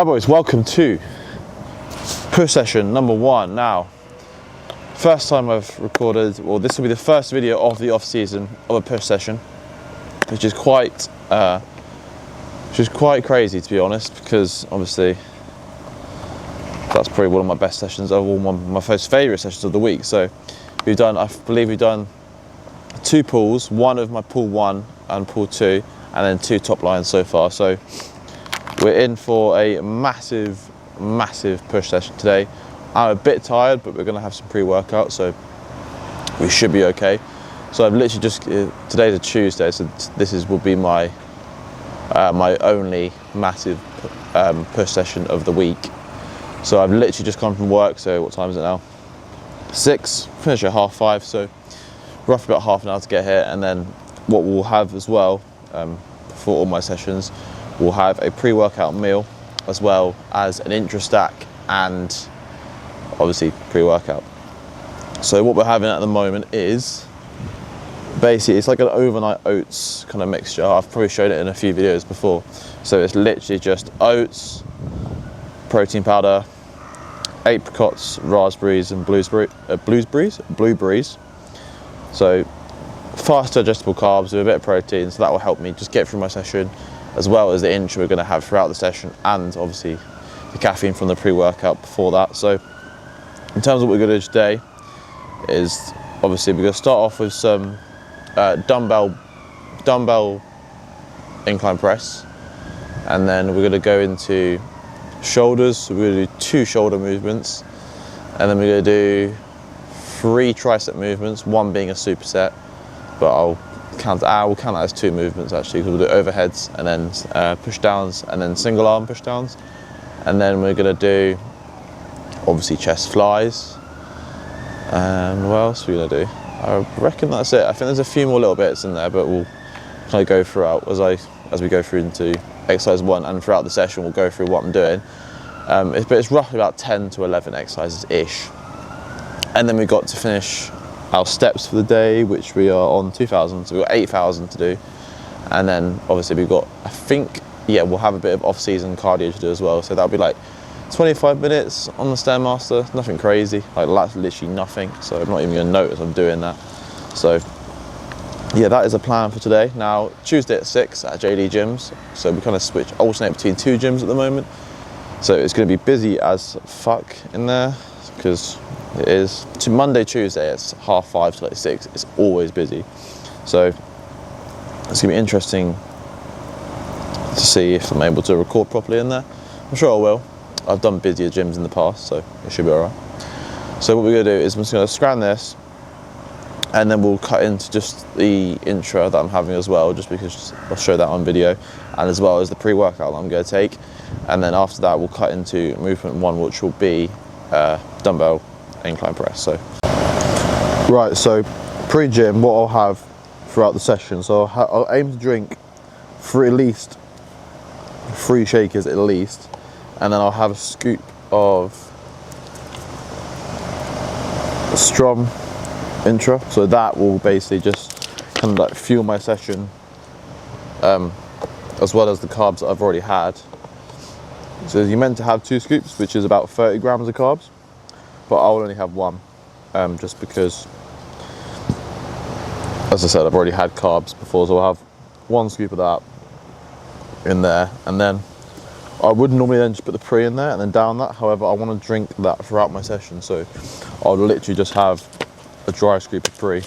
Hi boys, welcome to push session number 1. Now, first time I've recorded, well, this will be the first video of the off season of a push session, which is quite crazy to be honest, because obviously that's probably one of my best sessions of all, one of my most favourite sessions of the week. So we've done, I believe we've done 2 pulls, one of my pull 1 and pull 2, and then 2 top lines so far. So we're in for a massive push session today. I'm a bit tired, but we're going to have some pre-workout, so we should be okay. So I've literally just, today's a Tuesday, so will be my my only massive push session of the week. So I've literally just come from work, so what time is it now? 6, finish at 5:30, so roughly about half an hour to get here. And then what we'll have as well, for all my sessions, we'll have a pre-workout meal as well as an intra stack and obviously pre-workout. So what we're having at the moment is basically, it's like an overnight oats kind of mixture. I've probably showed it in a few videos before. So it's literally just oats, protein powder, apricots, raspberries and blueberries. So fast digestible carbs with a bit of protein, so that will help me just get through my session, as well as the intra we're going to have throughout the session, and obviously the caffeine from the pre-workout before that. So in terms of what we're going to do today is, obviously we're going to start off with some dumbbell incline press, and then we're going to go into shoulders. So we're going to do 2 shoulder movements, and then we're going to do 3 tricep movements, 1 being a superset, but we'll count that as 2 movements actually, because we'll do overheads and then push downs and then single arm push downs. And then we're going to do obviously chest flies, and what else are we going to do? I reckon that's it. I think there's a few more little bits in there, but we'll kind of go throughout as we go through into exercise 1, and throughout the session we'll go through what I'm doing. But it's roughly about 10 to 11 exercises ish. And then we got to finish our steps for the day, which we are on 2,000, so we've got 8,000 to do. And then obviously we've got, I think, yeah, we'll have a bit of off-season cardio to do as well. So that'll be like 25 minutes on the Stairmaster, nothing crazy, like that's literally nothing. So I'm not even gonna notice I'm doing that. So yeah, that is a plan for today. Now, Tuesday at 6 at JD Gyms. So we kind of alternate between 2 gyms at the moment. So it's gonna be busy as fuck in there, because it is. To Monday, Tuesday, it's 5:30 to like 6. It's always busy. So it's gonna be interesting to see if I'm able to record properly in there. I'm sure I will. I've done busier gyms in the past, so it should be alright. So what we're gonna do is I'm just gonna scran this, and then we'll cut into just the intro that I'm having as well, just because I'll show that on video, and as well as the pre-workout that I'm gonna take. And then after that, we'll cut into movement 1, which will be dumbbell incline press. So right, so pre-gym, what I'll have throughout the session, so I'll aim to drink for at least 3 shakers at least, and then I'll have a scoop of Strom Intra. So that will basically just kind of like fuel my session, as well as the carbs that I've already had. So you're meant to have 2 scoops, which is about 30 grams of carbs, but I'll only have 1, just because, as I said, I've already had carbs before, so I'll have 1 scoop of that in there. And then I would normally then just put the pre in there and then down that. However, I want to drink that throughout my session, so I'll literally just have a dry scoop of pre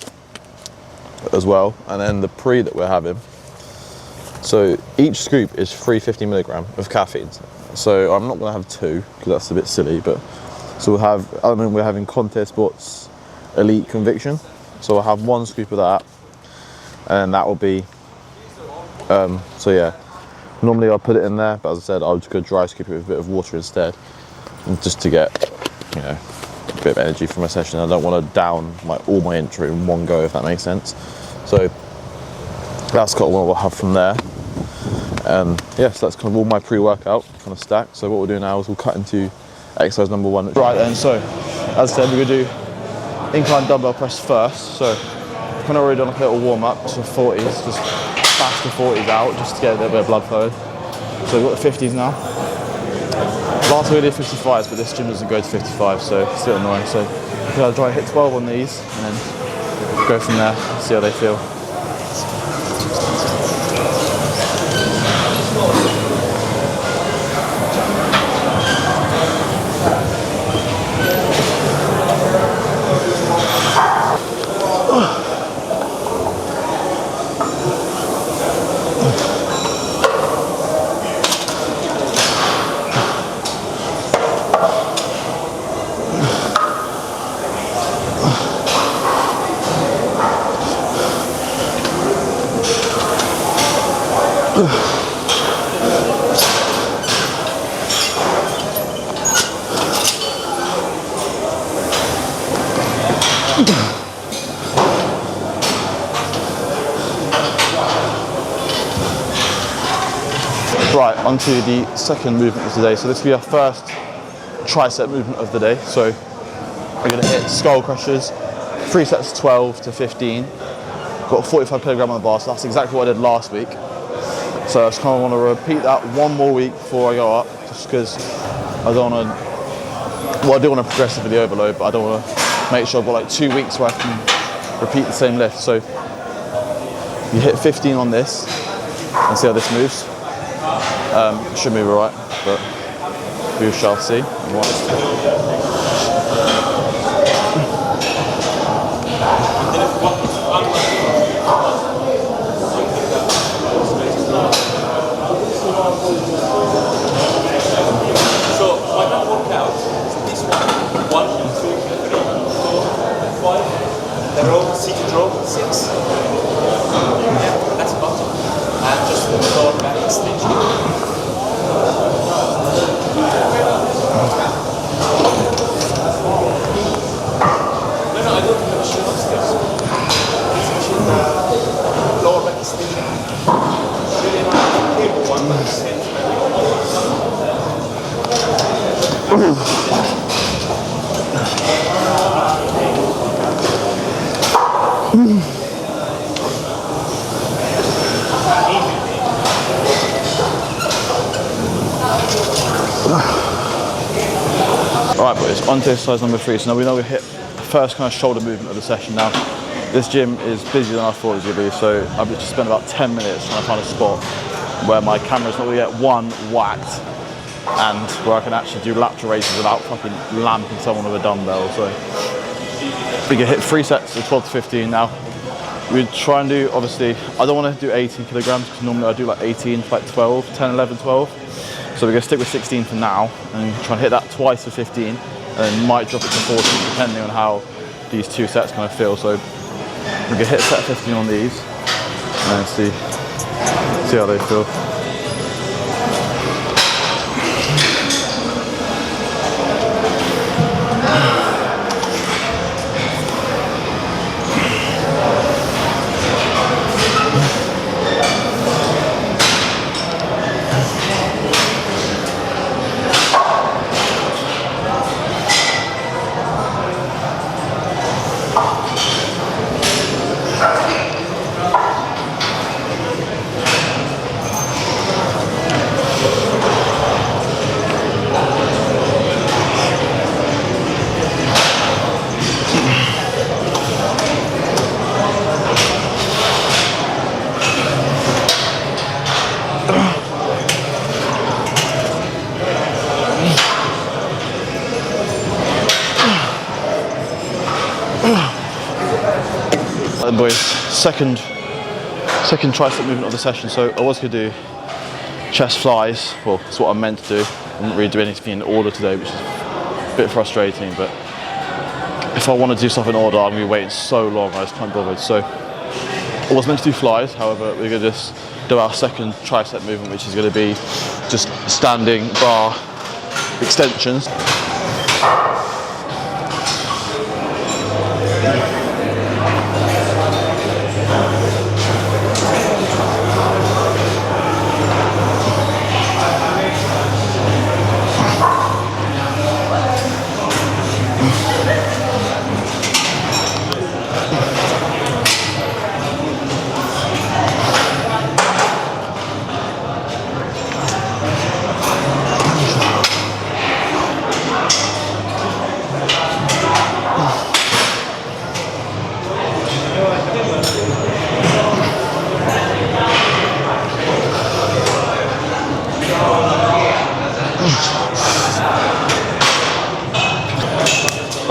as well. And then the pre that we're having, so each scoop is 350 milligram of caffeine. So I'm not going to have 2 because that's a bit silly, but so we'll have, we're having Contest Sports Elite Conviction. So I'll have 1 scoop of that, and that will be, so yeah, normally I'll put it in there, but as I said, I'll just go dry scoop it with a bit of water instead, and just to get, you know, a bit of energy for my session. I don't want to down all my intra in one go, if that makes sense. So that's kind of what we'll have from there. Yes, that's kind of all my pre-workout kind of stack. So what we'll do now is we'll cut into exercise number 1. Right then, so as I said, we're going to do incline dumbbell press first. So I've kind of already done like a little warm up to 40s, just bash the 40s out just to get a little bit of blood flow. So we've got the 50s now. Last week I did 55s, but this gym doesn't go to 55, so it's a bit annoying. So I'm gonna try to hit 12 on these and then go from there, see how they feel. Right, onto the second movement of the day. So this will be our first tricep movement of the day. So we're going to hit skull crushers, 3 sets 12 to 15. Got 45 kilogram on the bar, so that's exactly what I did last week. So I just kind of want to repeat that one more week before I go up, just because I don't want to, well, I do want to progressively overload, but I don't want to make sure I've got like 2 weeks where I can repeat the same lift. So you hit 15 on this and see how this moves. Should move alright, but we shall see. So my kind of workout is this one, 1, 2, 3, 4, 5. The row, seated row, 6. Yeah, that's about it. And just lower back extension. No, I don't have a machine upstairs. This machine, lower back extension. Really not cable, 1%. Alright boys, on to exercise number 3. So now we know we hit the first kind of shoulder movement of the session. Now this gym is busier than I thought it was going to be, so I've just spent about 10 minutes trying to find a spot where my camera's not going to get one whacked and where I can actually do lateral raises without fucking lamping someone with a dumbbell. So we can hit 3 sets of 12 to 15 now. We try and do, obviously, I don't want to do 18 kilograms because normally I do like 18 for like 12, 10, 11, 12. So we're going to stick with 16 for now and try and hit that twice for 15 and then might drop it to 14 depending on how these 2 sets kind of feel. So we're going to hit set 15 on these and see how they feel. And boys, second tricep movement of the session. So I was going to do chest flies. Well, that's what I'm meant to do. I didn't really do anything in order today, which is a bit frustrating. But if I want to do stuff in order, I'm going to be waiting so long. I just can't bother. So I was meant to do flies. However, we're going to just do our second tricep movement, which is going to be just standing bar extensions.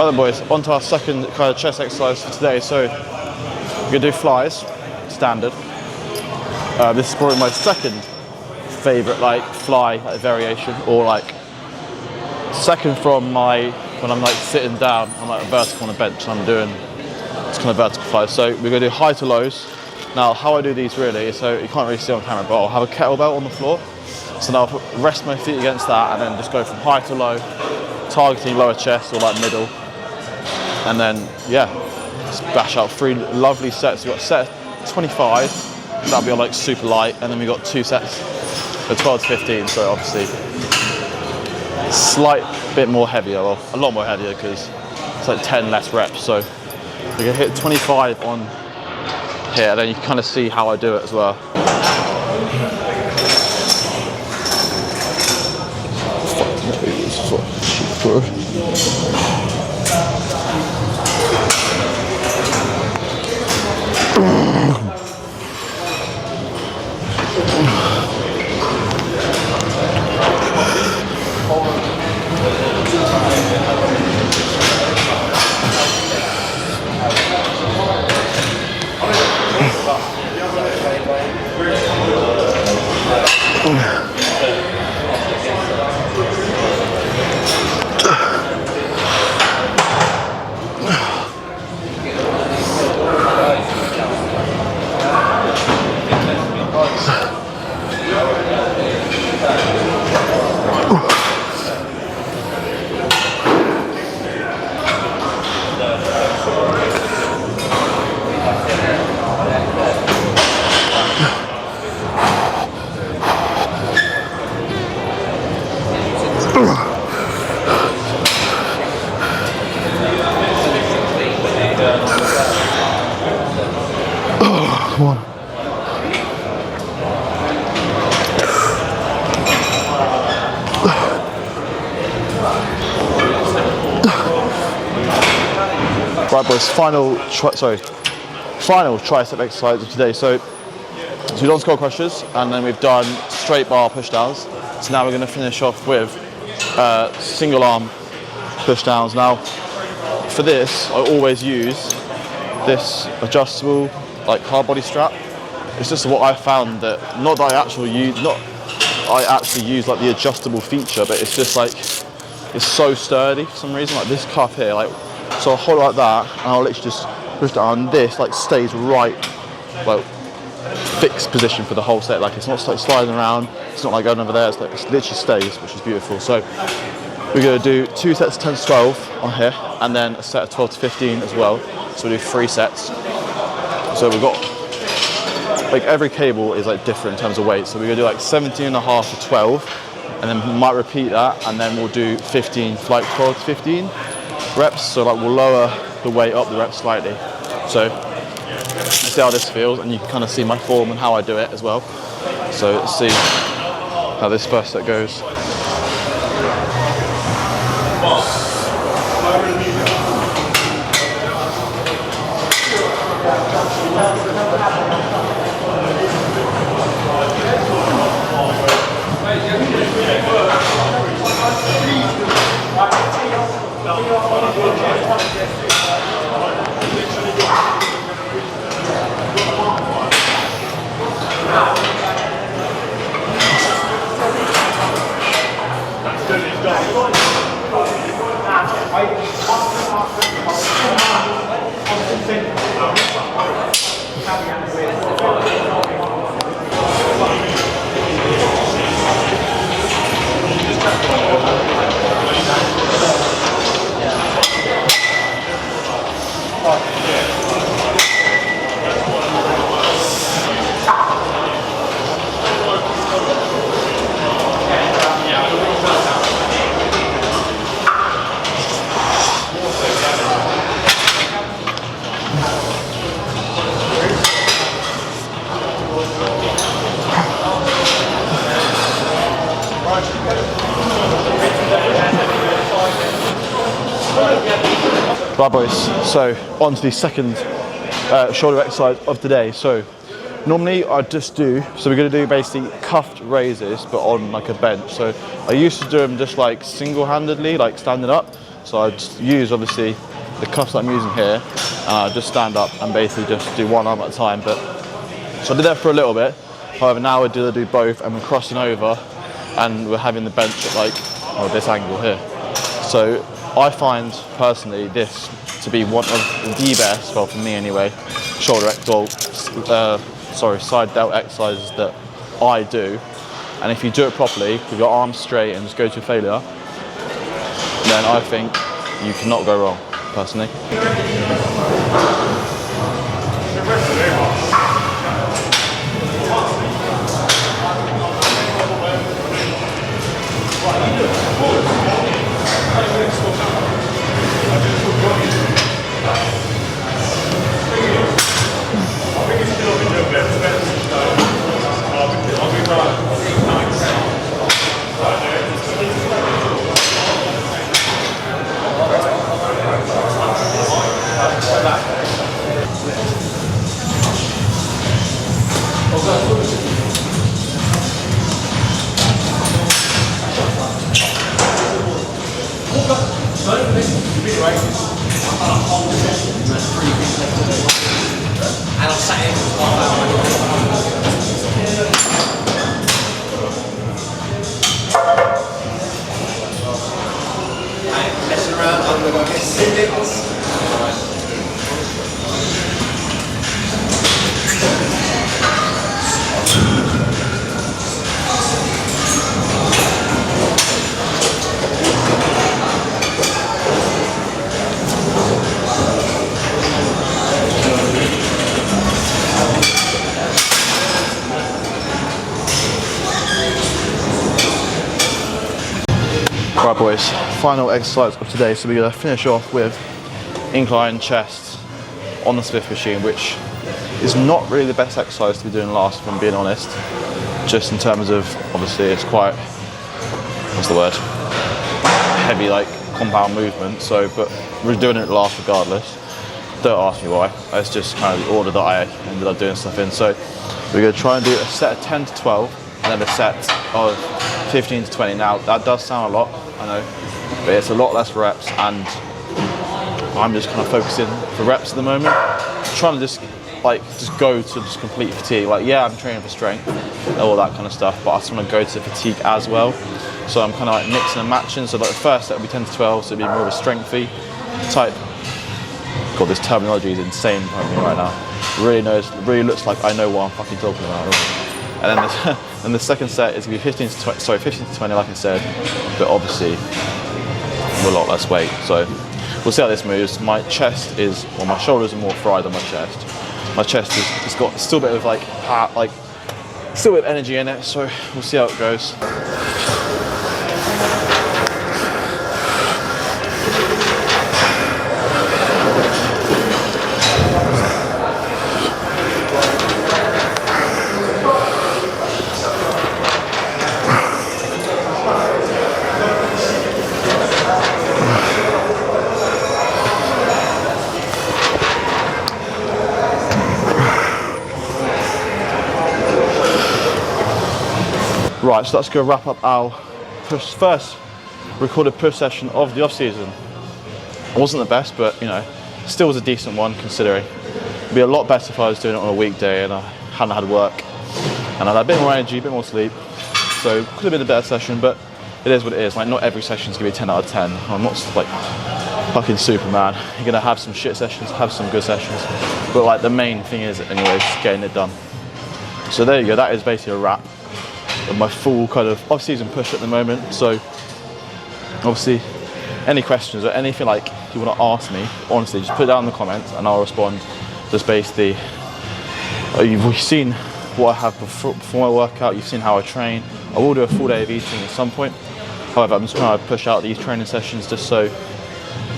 Right then boys, on to our second kind of chest exercise for today. So we're gonna do flies, standard. This is probably my second favorite like fly like variation, or like second from my, when I'm like sitting down, I'm like vertical on a bench and I'm doing this kind of vertical flies. So we're gonna do high to lows. Now how I do these really, so you can't really see on camera, but I'll have a kettlebell on the floor. So now I'll rest my feet against that and then just go from high to low, targeting lower chest or like middle. And then, yeah, just bash out 3 lovely sets. We've got a set of 25, that'll be on like super light. And then we've got 2 sets of 12 to 15. So obviously, slight bit more heavier, or a lot more heavier because it's like 10 less reps. So we're gonna hit 25 on here, then you can kind of see how I do it as well. Come on. Right boys, final tricep exercise of today. So we've done skull crushers and then we've done straight bar push downs. So now we're going to finish off with single arm push downs. Now for this, I always use this adjustable like hard body strap. It's just what I found that, not that I actually use like the adjustable feature, but it's just like, it's so sturdy for some reason. Like this cuff here, like, so I'll hold it like that and I'll literally just push down and this like stays right, like fixed position for the whole set. Like it's not like sliding around, it's not like going over there, it's like, it literally stays, which is beautiful. So we're gonna do 2 sets of 10 to 12 on here and then a set of 12 to 15 as well. So we do 3 sets. So we've got, like every cable is like different in terms of weight. So we're gonna do like 17.5 to 12 and then we might repeat that and then we'll do 15, like 12 to 15 reps. So like we'll lower the weight up the reps slightly. So see how this feels and you can kind of see my form and how I do it as well. So let's see how this first set goes. Right boys, so on to the second shoulder exercise of today. So normally I just do, so we're going to do basically cuffed raises but on like a bench. So I used to do them just like single-handedly, like standing up, So I just use obviously the cuffs that I'm using here, and I just stand up and basically just do one arm at a time. But so I did that for a little bit. However, now I do both, and we're crossing over, and we're having the bench at like this angle here. So I find personally this to be one of the best, well for me anyway, side delt exercises that I do. And if you do it properly, with your arms straight and just go to failure, then I think you cannot go wrong, personally. Right boys, final exercise of today. So we're going to finish off with incline chest on the Smith machine, which is not really the best exercise to be doing last, if I'm being honest. Just in terms of, obviously it's quite, what's the word, heavy like compound movement, so, but we're doing it last regardless. Don't ask me why, it's just kind of the order that I ended up doing stuff in. So we're going to try and do a set of 10 to 12 and then a set of 15 to 20. Now that does sound a lot, I know, but it's a lot less reps, and I'm just kind of focusing for reps at the moment, trying to just go to just complete fatigue. Like, yeah, I'm training for strength and all that kind of stuff, but I just want to go to fatigue as well. So I'm kind of like mixing and matching. So like the first set will be 10 to 12, so it'll be more of a strengthy type. God, this terminology is insane for me right now. Really looks like I know what I'm fucking talking about. And then then the second set is going to be 15 to 20, like I said, but obviously with a lot less weight. So we'll see how this moves. My chest is, well, my shoulders are more fried than my chest. My chest has got still a bit of still a bit of energy in it. So we'll see how it goes. Right, so that's going to wrap up our first recorded push session of the off season. It wasn't the best, but you know, still was a decent one considering. It'd be a lot better if I was doing it on a weekday and I hadn't had work and I had a bit more energy, a bit more sleep. So it could have been a better session, but it is what it is. Like, not every session is going to be a 10 out of 10. I'm not like fucking Superman. You're going to have some shit sessions, have some good sessions, but like the main thing is, anyways, getting it done. So there you go. That is basically a wrap of my full kind of off-season push at the moment. So obviously any questions or anything like you want to ask me, honestly, just put it down in the comments and I'll respond. Just basically, you've seen what I have before my workout, you've seen how I train. I will do a full day of eating at some point. However, I'm just trying to push out these training sessions just so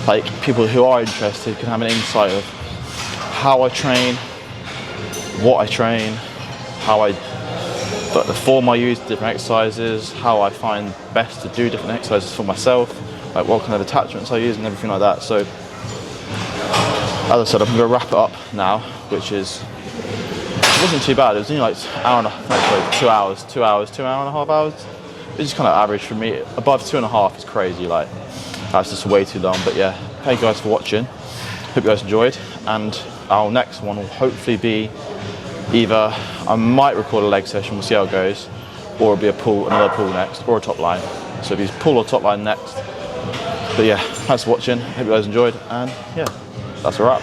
like people who are interested can have an insight of how I train, what I train, the form I use, different exercises, how I find best to do different exercises for myself, like what kind of attachments I use and everything like that. So, as I said, I'm going to wrap it up now, which it wasn't too bad. It was only like 2 hours, 2 and a half hours. It's just kind of average for me. Above 2.5 is crazy. Like, That's just way too long. But yeah, thank you guys for watching. Hope you guys enjoyed. And our next one will hopefully be either I might record a leg session, we'll see how it goes, or it'll be a pull, another pull next, or a top line. So it'll be pull or top line next. But yeah, thanks for watching. Hope you guys enjoyed. And yeah, that's a wrap.